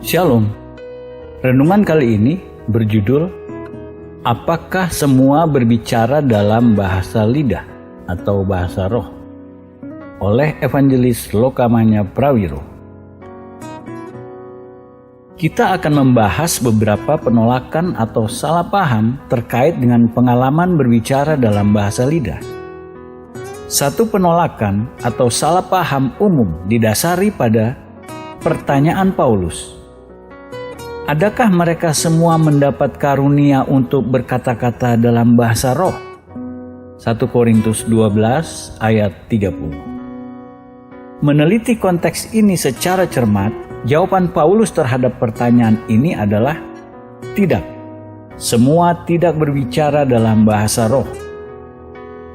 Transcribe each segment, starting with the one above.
Shalom. Renungan kali ini berjudul Apakah semua berbicara dalam bahasa lidah atau bahasa roh? Oleh Evangelis Lokamanya Prawiro. Kita akan membahas beberapa penolakan atau salah paham terkait dengan pengalaman berbicara dalam bahasa lidah. Satu penolakan atau salah paham umum didasari pada pertanyaan Paulus. Adakah mereka semua mendapat karunia untuk berkata-kata dalam bahasa roh? 1 Korintus 12 ayat 30. Meneliti konteks ini secara cermat, jawaban Paulus terhadap pertanyaan ini adalah tidak. Semua tidak berbicara dalam bahasa roh.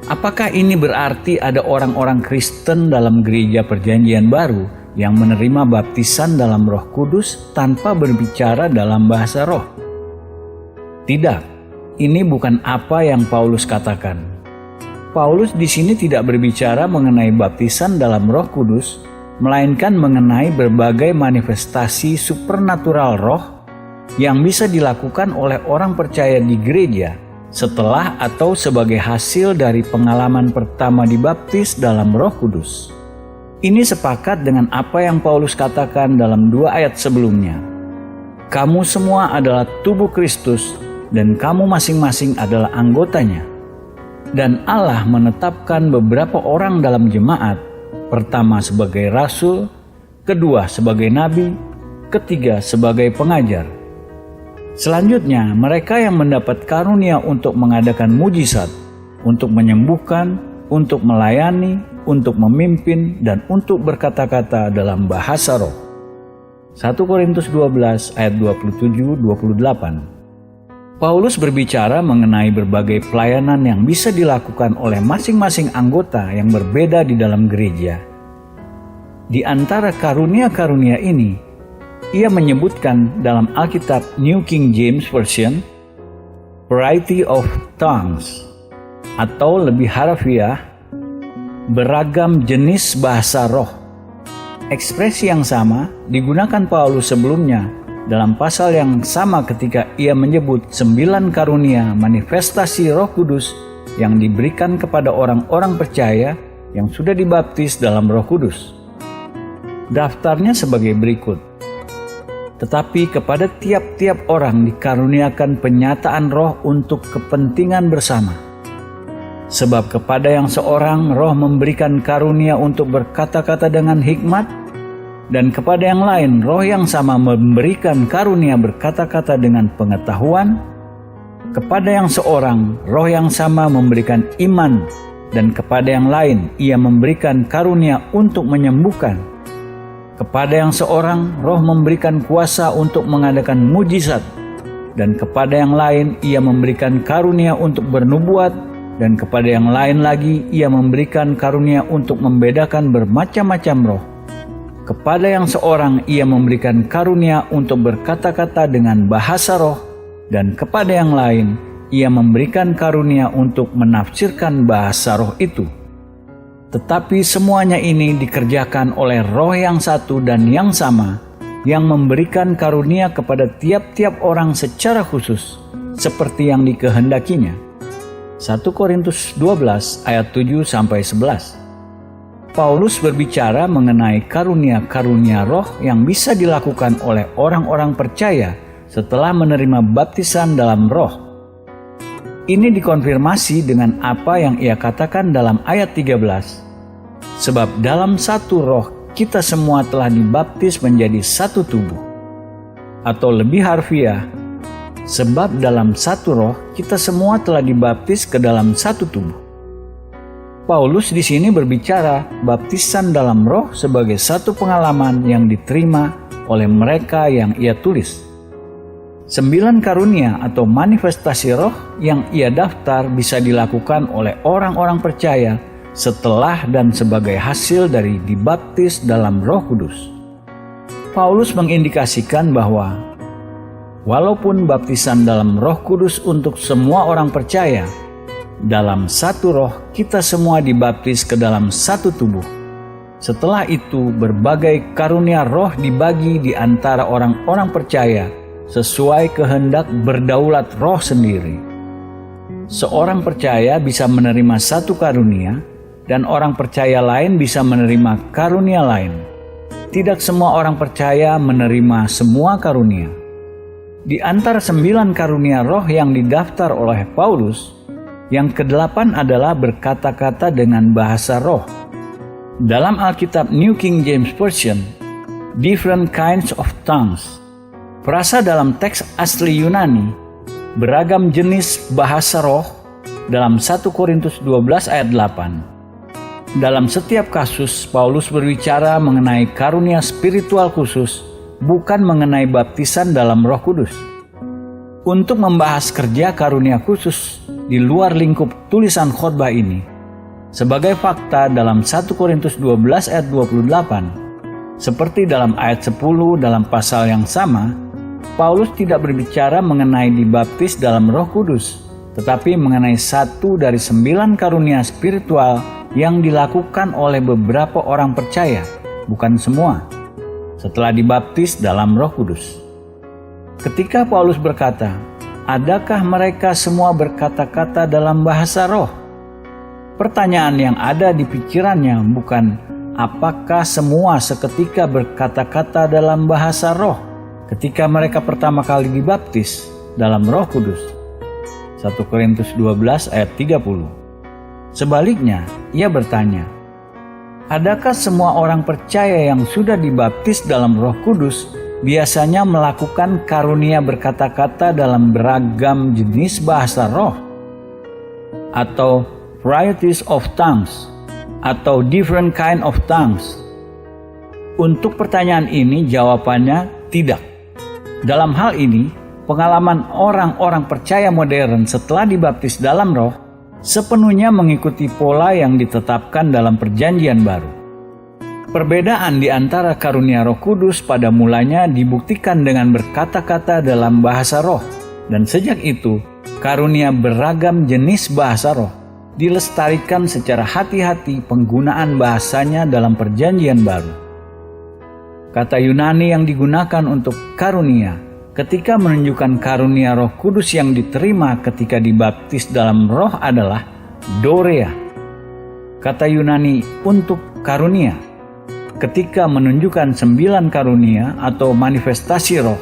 Apakah ini berarti ada orang-orang Kristen dalam gereja Perjanjian Baru yang menerima baptisan dalam Roh Kudus tanpa berbicara dalam bahasa roh? Tidak, ini bukan apa yang Paulus katakan. Paulus di sini tidak berbicara mengenai baptisan dalam Roh Kudus, melainkan mengenai berbagai manifestasi supernatural roh yang bisa dilakukan oleh orang percaya di gereja setelah atau sebagai hasil dari pengalaman pertama dibaptis dalam Roh Kudus. Ini sepakat dengan apa yang Paulus katakan dalam 2 ayat sebelumnya. Kamu semua adalah tubuh Kristus dan kamu masing-masing adalah anggotanya. Dan Allah menetapkan beberapa orang dalam jemaat, pertama sebagai rasul, kedua sebagai nabi, ketiga sebagai pengajar. Selanjutnya, mereka yang mendapat karunia untuk mengadakan mujizat, untuk menyembuhkan, untuk melayani, untuk memimpin, dan untuk berkata-kata dalam bahasa roh. 1 Korintus 12 ayat 27-28. Paulus berbicara mengenai berbagai pelayanan yang bisa dilakukan oleh masing-masing anggota yang berbeda di dalam gereja. Di antara karunia-karunia ini, ia menyebutkan dalam Alkitab New King James Version, variety of tongues, atau lebih harafiah, beragam jenis bahasa roh. Ekspresi yang sama digunakan Paulus sebelumnya dalam pasal yang sama ketika ia menyebut 9 karunia manifestasi Roh Kudus yang diberikan kepada orang-orang percaya yang sudah dibaptis dalam Roh Kudus. Daftarnya sebagai berikut. Tetapi kepada tiap-tiap orang dikaruniakan penyataan roh untuk kepentingan bersama. Sebab kepada yang seorang roh memberikan karunia untuk berkata-kata dengan hikmat, dan kepada yang lain roh yang sama memberikan karunia berkata-kata dengan pengetahuan, kepada yang seorang roh yang sama memberikan iman, dan kepada yang lain ia memberikan karunia untuk menyembuhkan. Kepada yang seorang roh memberikan kuasa untuk mengadakan mujizat, dan kepada yang lain ia memberikan karunia untuk bernubuat, dan kepada yang lain lagi ia memberikan karunia untuk membedakan bermacam-macam roh. Kepada yang seorang ia memberikan karunia untuk berkata-kata dengan bahasa roh, dan kepada yang lain ia memberikan karunia untuk menafsirkan bahasa roh itu. Tetapi semuanya ini dikerjakan oleh Roh yang satu dan yang sama, yang memberikan karunia kepada tiap-tiap orang secara khusus, seperti yang dikehendakinya. 1 Korintus 12 ayat 7-11. Paulus berbicara mengenai karunia-karunia roh yang bisa dilakukan oleh orang-orang percaya setelah menerima baptisan dalam roh. Ini dikonfirmasi dengan apa yang ia katakan dalam ayat 13. Sebab dalam satu roh kita semua telah dibaptis menjadi satu tubuh. Atau lebih harfiah, sebab dalam satu roh kita semua telah dibaptis ke dalam satu tubuh. Paulus di sini berbicara baptisan dalam roh sebagai satu pengalaman yang diterima oleh mereka yang ia tulis. 9 karunia atau manifestasi roh yang ia daftar bisa dilakukan oleh orang-orang percaya setelah dan sebagai hasil dari dibaptis dalam Roh Kudus. Paulus mengindikasikan bahwa walaupun baptisan dalam Roh Kudus untuk semua orang percaya, dalam satu roh kita semua dibaptis ke dalam satu tubuh, Setelah itu, berbagai karunia roh dibagi di antara orang-orang percaya sesuai kehendak berdaulat roh sendiri. Seorang percaya bisa menerima satu karunia, dan orang percaya lain bisa menerima karunia lain. Tidak semua orang percaya menerima semua karunia. Di antara 9 karunia roh yang didaftar oleh Paulus, yang ke-8 adalah berkata-kata dengan bahasa roh. Dalam Alkitab New King James Version, different kinds of tongues. Frasa dalam teks asli Yunani, beragam jenis bahasa roh dalam 1 Korintus 12 ayat 8. Dalam setiap kasus, Paulus berbicara mengenai karunia spiritual khusus, bukan mengenai baptisan dalam Roh Kudus. Untuk membahas kerja karunia khusus di luar lingkup tulisan khotbah ini, sebagai fakta dalam 1 Korintus 12 ayat 28, seperti dalam ayat 10 dalam pasal yang sama, Paulus tidak berbicara mengenai dibaptis dalam Roh Kudus, tetapi mengenai 1 dari 9 karunia spiritual yang dilakukan oleh beberapa orang percaya, bukan semua, setelah dibaptis dalam Roh Kudus. Ketika Paulus berkata, "Adakah mereka semua berkata-kata dalam bahasa roh?" Pertanyaan yang ada di pikirannya bukan apakah semua seketika berkata-kata dalam bahasa roh ketika mereka pertama kali dibaptis dalam Roh Kudus. 1 Korintus 12 ayat 30. Sebaliknya, ia bertanya, adakah semua orang percaya yang sudah dibaptis dalam Roh Kudus biasanya melakukan karunia berkata-kata dalam beragam jenis bahasa roh? Atau varieties of tongues, atau different kind of tongues? Untuk pertanyaan ini jawabannya tidak. Dalam hal ini, pengalaman orang-orang percaya modern setelah dibaptis dalam roh sepenuhnya mengikuti pola yang ditetapkan dalam Perjanjian Baru. Perbedaan di antara karunia Roh Kudus pada mulanya dibuktikan dengan berkata-kata dalam bahasa roh, dan sejak itu karunia beragam jenis bahasa roh dilestarikan secara hati-hati penggunaan bahasanya dalam Perjanjian Baru. Kata Yunani yang digunakan untuk karunia ketika menunjukkan karunia Roh Kudus yang diterima ketika dibaptis dalam roh adalah dorea. Kata Yunani untuk karunia ketika menunjukkan 9 karunia atau manifestasi roh,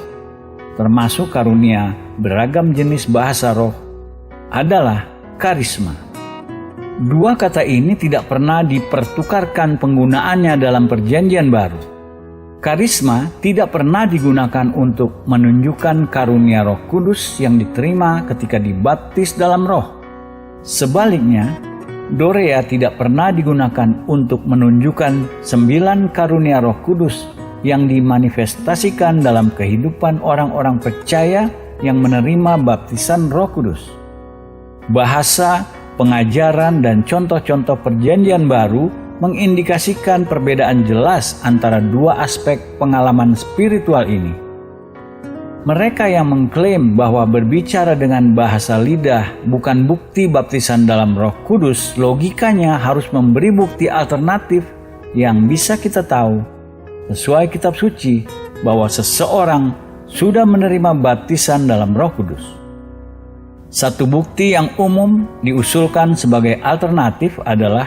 termasuk karunia beragam jenis bahasa roh, adalah karisma. Dua kata ini tidak pernah dipertukarkan penggunaannya dalam Perjanjian Baru. Karisma tidak pernah digunakan untuk menunjukkan karunia Roh Kudus yang diterima ketika dibaptis dalam roh. Sebaliknya, dorea tidak pernah digunakan untuk menunjukkan 9 karunia Roh Kudus yang dimanifestasikan dalam kehidupan orang-orang percaya yang menerima baptisan Roh Kudus. Bahasa, pengajaran, dan contoh-contoh Perjanjian Baru mengindikasikan perbedaan jelas antara dua aspek pengalaman spiritual ini. Mereka yang mengklaim bahwa berbicara dengan bahasa lidah bukan bukti baptisan dalam Roh Kudus, logikanya harus memberi bukti alternatif yang bisa kita tahu sesuai kitab suci bahwa seseorang sudah menerima baptisan dalam Roh Kudus. Satu bukti yang umum diusulkan sebagai alternatif adalah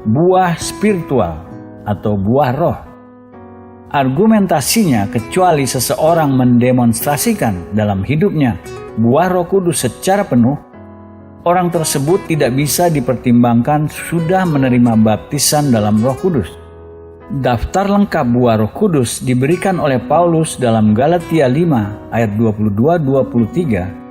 buah spiritual atau buah roh. Argumentasinya, kecuali seseorang mendemonstrasikan dalam hidupnya buah Roh Kudus secara penuh, orang tersebut tidak bisa dipertimbangkan sudah menerima baptisan dalam Roh Kudus. Daftar lengkap buah Roh Kudus diberikan oleh Paulus dalam Galatia 5 ayat 22-23.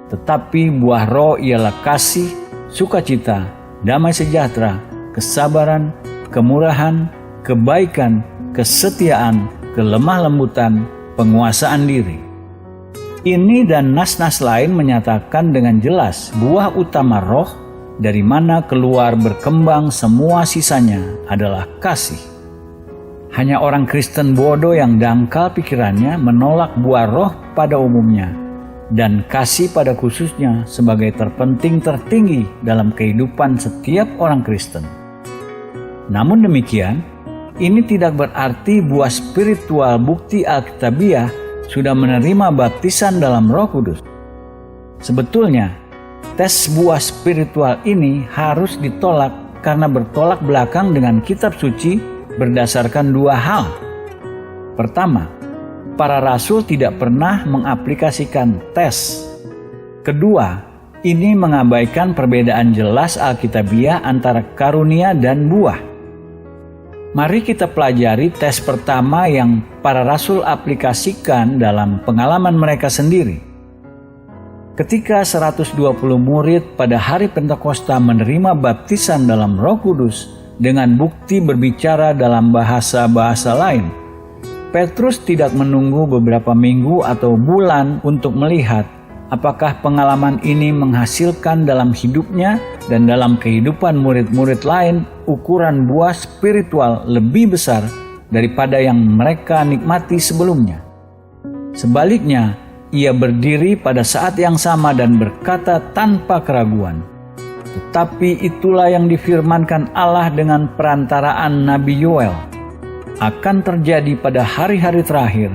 Tetapi buah roh ialah kasih, sukacita, damai sejahtera, kesabaran, kemurahan, kebaikan, kesetiaan, kelemah lembutan, penguasaan diri. Ini dan nas-nas lain menyatakan dengan jelas buah utama roh dari mana keluar berkembang semua sisanya adalah kasih. Hanya orang Kristen bodoh yang dangkal pikirannya menolak buah roh pada umumnya dan kasih pada khususnya sebagai terpenting tertinggi dalam kehidupan setiap orang Kristen. Namun demikian, Ini tidak berarti buah spiritual bukti Alkitabiah sudah menerima baptisan dalam Roh Kudus. Sebetulnya, tes buah spiritual ini harus ditolak karena bertolak belakang dengan kitab suci berdasarkan dua hal. Pertama, para rasul tidak pernah mengaplikasikan tes. Kedua, ini mengabaikan perbedaan jelas Alkitabiah antara karunia dan buah. Mari kita pelajari tes pertama yang para rasul aplikasikan dalam pengalaman mereka sendiri. Ketika 120 murid pada hari Pentakosta menerima baptisan dalam Roh Kudus dengan bukti berbicara dalam bahasa-bahasa lain, Petrus tidak menunggu beberapa minggu atau bulan untuk melihat apakah pengalaman ini menghasilkan dalam hidupnya dan dalam kehidupan murid-murid lain ukuran buah spiritual lebih besar daripada yang mereka nikmati sebelumnya. Sebaliknya, ia berdiri pada saat yang sama dan berkata tanpa keraguan, "Tetapi itulah yang difirmankan Allah dengan perantaraan Nabi Yoel. Akan terjadi pada hari-hari terakhir,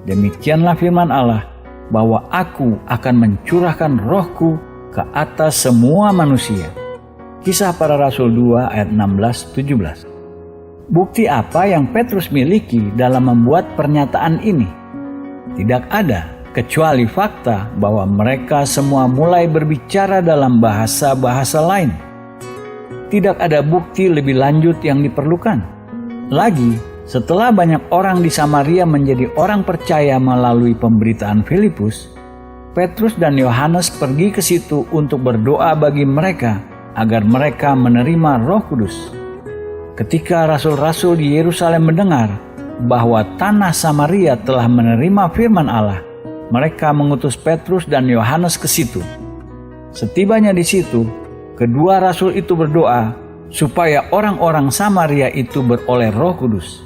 demikianlah firman Allah, bahwa aku akan mencurahkan rohku ke atas semua manusia." Kisah Para Rasul 2 ayat 16-17. Bukti apa yang Petrus miliki dalam membuat pernyataan ini? Tidak ada, kecuali fakta bahwa mereka semua mulai berbicara dalam bahasa-bahasa lain. Tidak ada bukti lebih lanjut yang diperlukan. Lagi, setelah banyak orang di Samaria menjadi orang percaya melalui pemberitaan Filipus, Petrus dan Yohanes pergi ke situ untuk berdoa bagi mereka agar mereka menerima Roh Kudus. Ketika rasul-rasul di Yerusalem mendengar bahwa tanah Samaria telah menerima firman Allah, mereka mengutus Petrus dan Yohanes ke situ. Setibanya di situ, kedua rasul itu berdoa supaya orang-orang Samaria itu beroleh Roh Kudus.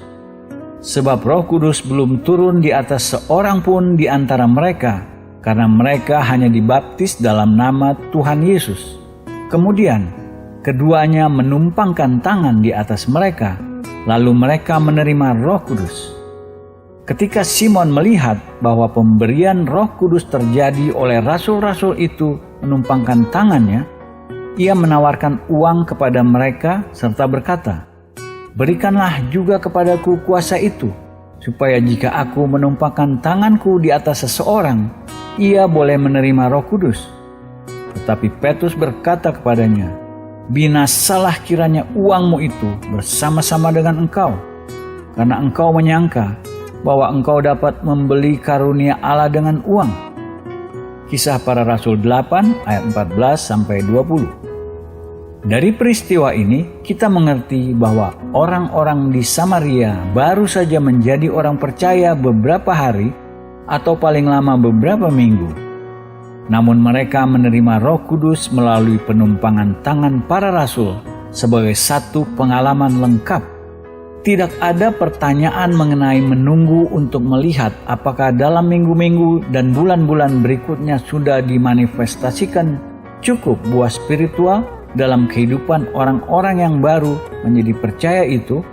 Sebab Roh Kudus belum turun di atas seorang pun di antara mereka, karena mereka hanya dibaptis dalam nama Tuhan Yesus. Kemudian, keduanya menumpangkan tangan di atas mereka, lalu mereka menerima Roh Kudus. Ketika Simon melihat bahwa pemberian Roh Kudus terjadi oleh rasul-rasul itu menumpangkan tangannya, ia menawarkan uang kepada mereka serta berkata, "Berikanlah juga kepadaku kuasa itu, supaya jika aku menumpangkan tanganku di atas seseorang, ia boleh menerima Roh Kudus." Tetapi Petrus berkata kepadanya, "Binasalah kiranya uangmu itu bersama-sama dengan engkau, karena engkau menyangka bahwa engkau dapat membeli karunia Allah dengan uang." Kisah Para Rasul 8 ayat 14-20. Dari peristiwa ini kita mengerti bahwa orang-orang di Samaria baru saja menjadi orang percaya beberapa hari atau paling lama beberapa minggu. Namun mereka menerima Roh Kudus melalui penumpangan tangan para rasul sebagai satu pengalaman lengkap. Tidak ada pertanyaan mengenai menunggu untuk melihat apakah dalam minggu-minggu dan bulan-bulan berikutnya sudah dimanifestasikan cukup buah spiritual dalam kehidupan orang-orang yang baru menjadi percaya itu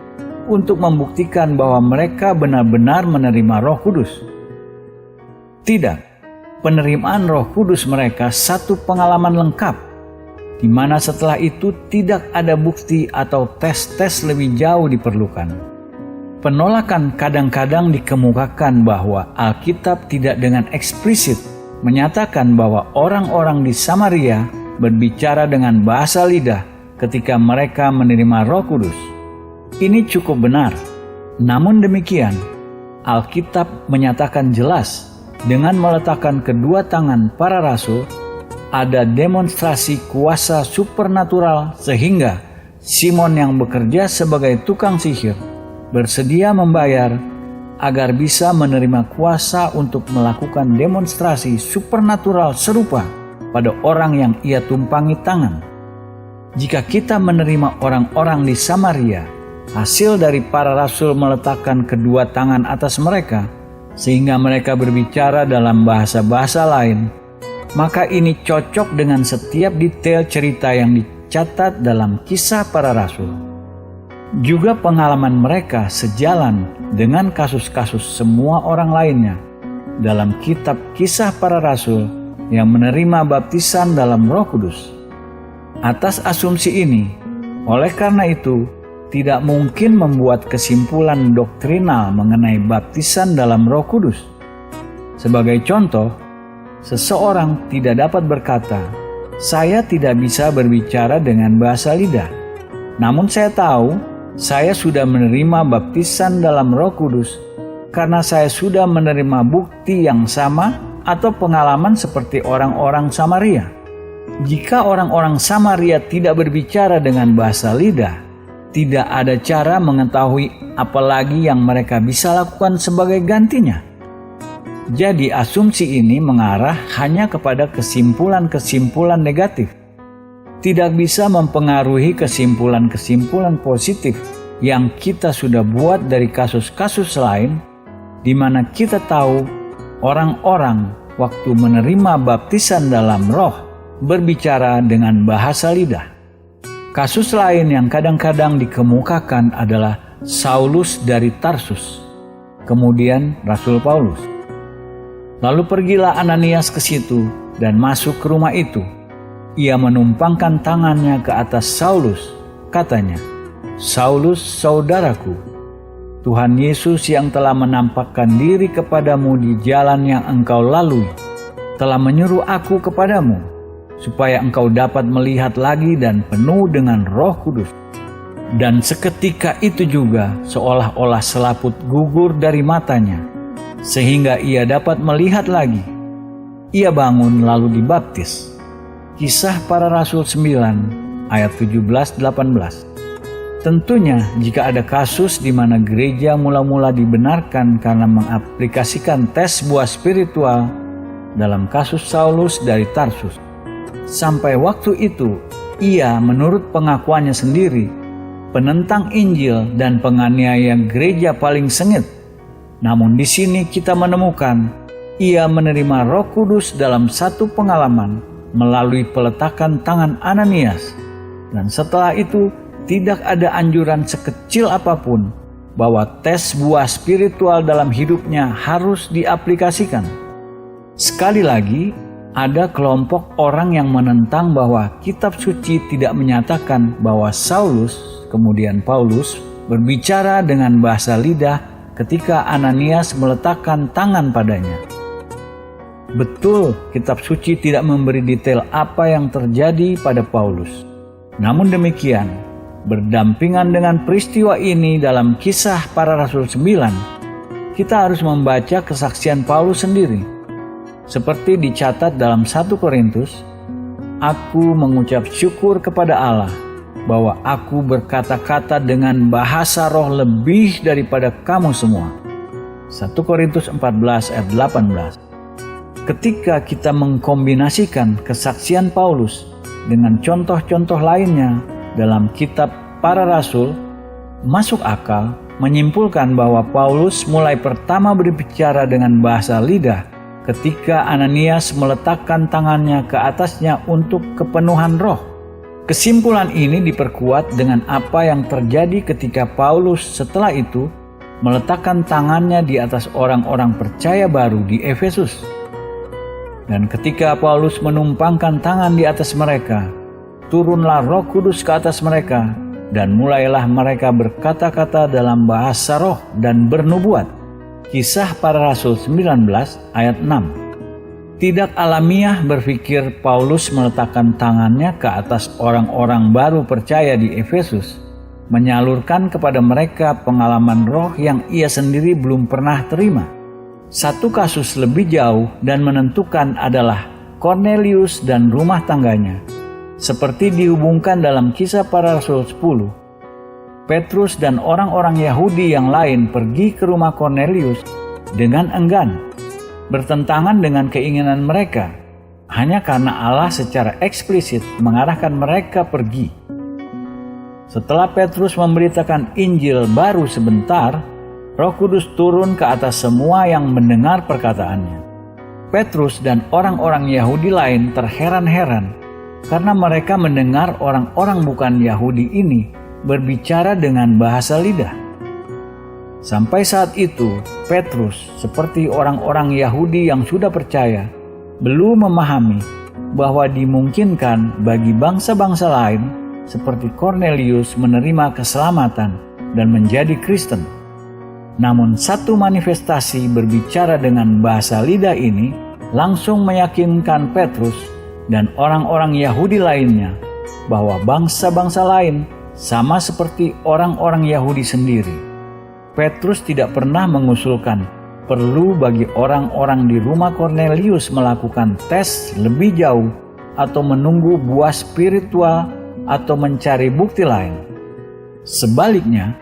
untuk membuktikan bahwa mereka benar-benar menerima Roh Kudus. Tidak. Penerimaan Roh Kudus mereka satu pengalaman lengkap, di mana setelah itu tidak ada bukti atau tes-tes lebih jauh diperlukan. Penolakan kadang-kadang dikemukakan bahwa Alkitab tidak dengan eksplisit menyatakan bahwa orang-orang di Samaria berbicara dengan bahasa lidah ketika mereka menerima Roh Kudus. Ini cukup benar. Namun demikian, Alkitab menyatakan jelas dengan meletakkan kedua tangan para rasul, ada demonstrasi kuasa supernatural sehingga Simon yang bekerja sebagai tukang sihir bersedia membayar agar bisa menerima kuasa untuk melakukan demonstrasi supernatural serupa pada orang yang ia tumpangi tangan. Jika kita menerima orang-orang di Samaria, hasil dari para rasul meletakkan kedua tangan atas mereka, sehingga mereka berbicara dalam bahasa-bahasa lain, maka ini cocok dengan setiap detail cerita yang dicatat dalam Kisah Para Rasul. Juga pengalaman mereka sejalan dengan kasus-kasus semua orang lainnya dalam kitab Kisah Para Rasul yang menerima baptisan dalam Roh Kudus. Atas asumsi ini, oleh karena itu, tidak mungkin membuat kesimpulan doktrinal mengenai baptisan dalam Roh Kudus. Sebagai contoh, seseorang tidak dapat berkata, "Saya tidak bisa berbicara dengan bahasa lidah, namun saya tahu saya sudah menerima baptisan dalam Roh Kudus karena saya sudah menerima bukti yang sama atau pengalaman seperti orang-orang Samaria." Jika orang-orang Samaria tidak berbicara dengan bahasa lidah, tidak ada cara mengetahui apalagi yang mereka bisa lakukan sebagai gantinya. Jadi asumsi ini mengarah hanya kepada kesimpulan-kesimpulan negatif. Tidak bisa mempengaruhi kesimpulan-kesimpulan positif yang kita sudah buat dari kasus-kasus lain, di mana kita tahu orang-orang waktu menerima baptisan dalam Roh berbicara dengan bahasa lidah. Kasus lain yang kadang-kadang dikemukakan adalah Saulus dari Tarsus, kemudian Rasul Paulus. Lalu pergilah Ananias ke situ dan masuk ke rumah itu. Ia menumpangkan tangannya ke atas Saulus, katanya, "Saulus, saudaraku, Tuhan Yesus yang telah menampakkan diri kepadamu di jalan yang engkau lalui, telah menyuruh aku kepadamu, supaya engkau dapat melihat lagi dan penuh dengan Roh Kudus." Dan seketika itu juga seolah-olah selaput gugur dari matanya, sehingga ia dapat melihat lagi. Ia bangun lalu dibaptis. Kisah Para Rasul 9 ayat 17-18. Tentunya jika ada kasus di mana gereja mula-mula dibenarkan karena mengaplikasikan tes buah spiritual dalam kasus Saulus dari Tarsus, sampai waktu itu ia menurut pengakuannya sendiri penentang Injil dan penganiaya gereja paling sengit. Namun di sini kita menemukan ia menerima Roh Kudus dalam satu pengalaman melalui peletakan tangan Ananias, dan setelah itu tidak ada anjuran sekecil apapun bahwa tes buah spiritual dalam hidupnya harus diaplikasikan. Sekali lagi, ada kelompok orang yang menentang bahwa kitab suci tidak menyatakan bahwa Saulus, kemudian Paulus, berbicara dengan bahasa lidah ketika Ananias meletakkan tangan padanya. Betul, kitab suci tidak memberi detail apa yang terjadi pada Paulus. Namun demikian, berdampingan dengan peristiwa ini dalam Kisah Para Rasul 9, kita harus membaca kesaksian Paulus sendiri. Seperti dicatat dalam 1 Korintus, "Aku mengucap syukur kepada Allah bahwa aku berkata-kata dengan bahasa roh lebih daripada kamu semua." 1 Korintus 14 ayat 18. Ketika kita mengkombinasikan kesaksian Paulus dengan contoh-contoh lainnya dalam kitab Para Rasul, masuk akal menyimpulkan bahwa Paulus mulai pertama berbicara dengan bahasa lidah ketika Ananias meletakkan tangannya ke atasnya untuk kepenuhan roh. Kesimpulan ini diperkuat dengan apa yang terjadi ketika Paulus setelah itu meletakkan tangannya di atas orang-orang percaya baru di Efesus. Dan ketika Paulus menumpangkan tangan di atas mereka, turunlah Roh Kudus ke atas mereka, dan mulailah mereka berkata-kata dalam bahasa roh dan bernubuat. Kisah Para Rasul 19 ayat 6. Tidak alamiah berpikir Paulus meletakkan tangannya ke atas orang-orang baru percaya di Efesus, menyalurkan kepada mereka pengalaman roh yang ia sendiri belum pernah terima. Satu kasus lebih jauh dan menentukan adalah Cornelius dan rumah tangganya. Seperti dihubungkan dalam Kisah Para Rasul 10, Petrus dan orang-orang Yahudi yang lain pergi ke rumah Cornelius dengan enggan, bertentangan dengan keinginan mereka, hanya karena Allah secara eksplisit mengarahkan mereka pergi. Setelah Petrus memberitakan Injil baru sebentar, Roh Kudus turun ke atas semua yang mendengar perkataannya. Petrus dan orang-orang Yahudi lain terheran-heran karena mereka mendengar orang-orang bukan Yahudi ini berbicara dengan bahasa lidah. Sampai saat itu, Petrus, seperti orang-orang Yahudi yang sudah percaya, belum memahami bahwa dimungkinkan bagi bangsa-bangsa lain seperti Cornelius menerima keselamatan dan menjadi Kristen. Namun satu manifestasi berbicara dengan bahasa lidah ini langsung meyakinkan Petrus dan orang-orang Yahudi lainnya bahwa bangsa-bangsa lain sama seperti orang-orang Yahudi sendiri. Petrus tidak pernah mengusulkan perlu bagi orang-orang di rumah Cornelius melakukan tes lebih jauh atau menunggu buah spiritual atau mencari bukti lain. Sebaliknya,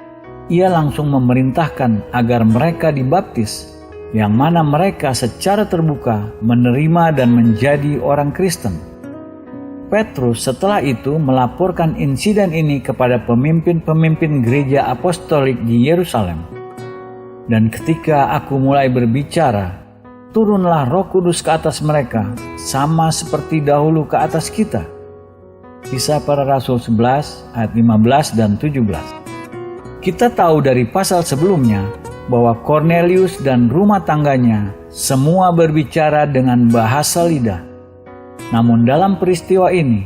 ia langsung memerintahkan agar mereka dibaptis, yang mana mereka secara terbuka menerima dan menjadi orang Kristen. Petrus setelah itu melaporkan insiden ini kepada pemimpin-pemimpin gereja apostolik di Yerusalem. Dan ketika aku mulai berbicara, turunlah Roh Kudus ke atas mereka, sama seperti dahulu ke atas kita. Kisah Para Rasul 11 ayat 15 dan 17. Kita tahu dari pasal sebelumnya bahwa Cornelius dan rumah tangganya semua berbicara dengan bahasa lidah. Namun dalam peristiwa ini,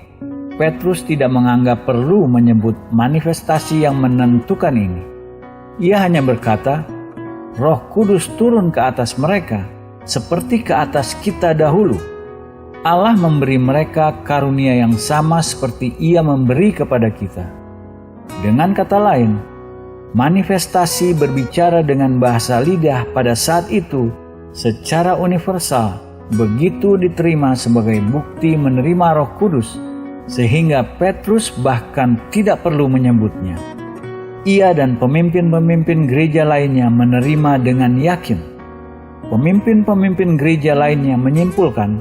Petrus tidak menganggap perlu menyebut manifestasi yang menentukan ini. Ia hanya berkata, Roh Kudus turun ke atas mereka seperti ke atas kita dahulu. Allah memberi mereka karunia yang sama seperti Ia memberi kepada kita. Dengan kata lain, manifestasi berbicara dengan bahasa lidah pada saat itu secara universal begitu diterima sebagai bukti menerima Roh Kudus, sehingga Petrus bahkan tidak perlu menyebutnya. Ia dan pemimpin-pemimpin gereja lainnya menerima dengan yakin. Pemimpin-pemimpin gereja lainnya menyimpulkan,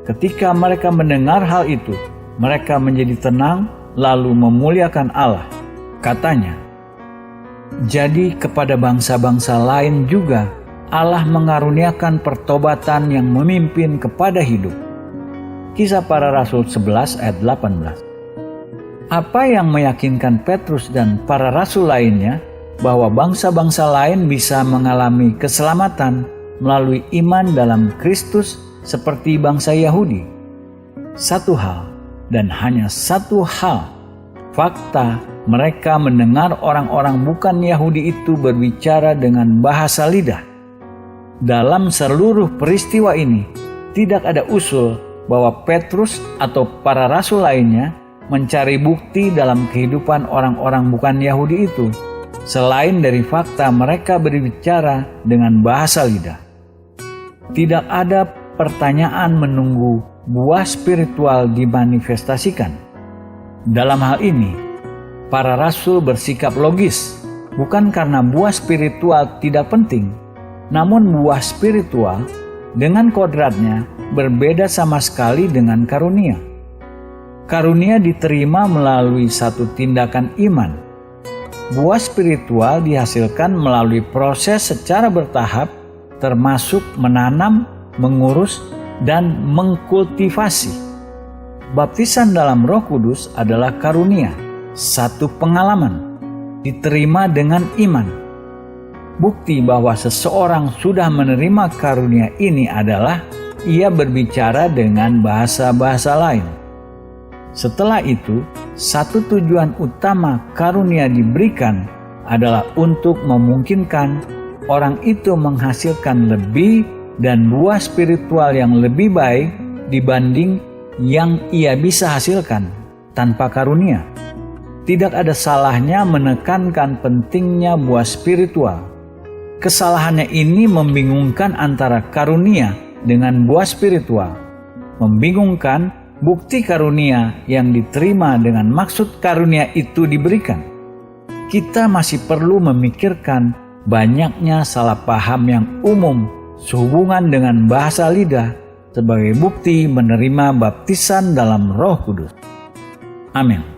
ketika mereka mendengar hal itu, mereka menjadi tenang lalu memuliakan Allah. Katanya, jadi kepada bangsa-bangsa lain juga Allah mengaruniakan pertobatan yang memimpin kepada hidup. Kisah Para Rasul 11 ayat 18. Apa yang meyakinkan Petrus dan para rasul lainnya bahwa bangsa-bangsa lain bisa mengalami keselamatan melalui iman dalam Kristus seperti bangsa Yahudi? Satu hal, dan hanya satu hal, fakta mereka mendengar orang-orang bukan Yahudi itu berbicara dengan bahasa lidah. Dalam seluruh peristiwa ini, tidak ada usul bahwa Petrus atau para rasul lainnya mencari bukti dalam kehidupan orang-orang bukan Yahudi itu, selain dari fakta mereka berbicara dengan bahasa lidah. Tidak ada pertanyaan menunggu buah spiritual dimanifestasikan. Dalam hal ini, para rasul bersikap logis, bukan karena buah spiritual tidak penting, namun buah spiritual dengan kodratnya berbeda sama sekali dengan karunia. Karunia diterima melalui satu tindakan iman. Buah spiritual dihasilkan melalui proses secara bertahap, termasuk menanam, mengurus, dan mengkultivasi. Baptisan dalam Roh Kudus adalah karunia, satu pengalaman, diterima dengan iman. Bukti bahwa seseorang sudah menerima karunia ini adalah ia berbicara dengan bahasa-bahasa lain. Setelah itu, satu tujuan utama karunia diberikan adalah untuk memungkinkan orang itu menghasilkan lebih dan buah spiritual yang lebih baik dibanding yang ia bisa hasilkan tanpa karunia. Tidak ada salahnya menekankan pentingnya buah spiritual. Kesalahannya ini membingungkan antara karunia dengan buah spiritual. Membingungkan bukti karunia yang diterima dengan maksud karunia itu diberikan. Kita masih perlu memikirkan banyaknya salah paham yang umum sehubungan dengan bahasa lidah sebagai bukti menerima baptisan dalam Roh Kudus. Amin.